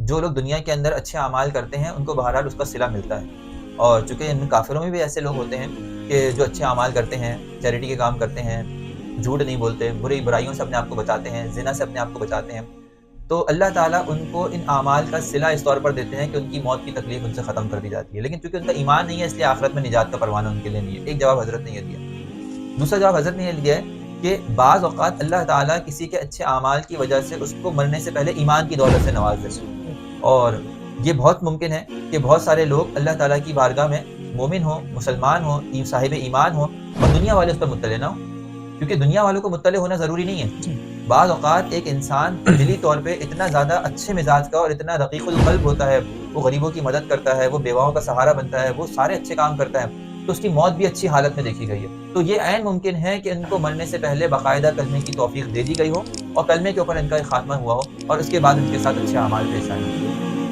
جو لوگ دنیا کے اندر اچھے اعمال کرتے ہیں ان کو بہرحال اس کا صلہ ملتا ہے، اور چونکہ ان کافروں میں بھی ایسے لوگ ہوتے ہیں کہ جو اچھے اعمال کرتے ہیں، چیریٹی کے کام کرتے ہیں، جھوٹ نہیں بولتے، برائیوں سے اپنے آپ کو بچاتے ہیں، زنا سے اپنے آپ کو بچاتے ہیں، تو اللہ تعالیٰ ان کو ان اعمال کا صلہ اس طور پر دیتے ہیں کہ ان کی موت کی تکلیف ان سے ختم کر دی جاتی ہے، لیکن چونکہ ان کا ایمان نہیں ہے اس لیے آخرت میں نجات کا پروانہ ان کے لیے نہیں ہے۔ ایک جواب حضرت نے یہ دیا۔ دوسرا جواب حضرت نے یہ دیا ہے کہ بعض اوقات اللہ تعالیٰ کسی کے اچھے اعمال کی وجہ سے اس کو مرنے سے پہلے ایمان کی دولت سے نواز دیتے ہیں، اور یہ بہت ممکن ہے کہ بہت سارے لوگ اللہ تعالیٰ کی بارگاہ میں مومن ہوں، مسلمان ہوں، صاحب ایمان ہوں، اور دنیا والے اس پر مطلع نہ ہوں، کیونکہ دنیا والوں کو مطلع ہونا ضروری نہیں ہے۔ بعض اوقات ایک انسان دلی طور پہ اتنا زیادہ اچھے مزاج کا اور اتنا رقیق القلب ہوتا ہے، وہ غریبوں کی مدد کرتا ہے، وہ بیواؤں کا سہارا بنتا ہے، وہ سارے اچھے کام کرتا ہے، تو اس کی موت بھی اچھی حالت میں دیکھی گئی ہے۔ تو یہ عین ممکن ہے کہ ان کو مرنے سے پہلے باقاعدہ کلمے کی توفیق دے دی گئی ہو، اور کلمے کے اوپر ان کا خاتمہ ہوا ہو، اور اس کے بعد ان کے ساتھ اچھے اعمال پیش آئیں۔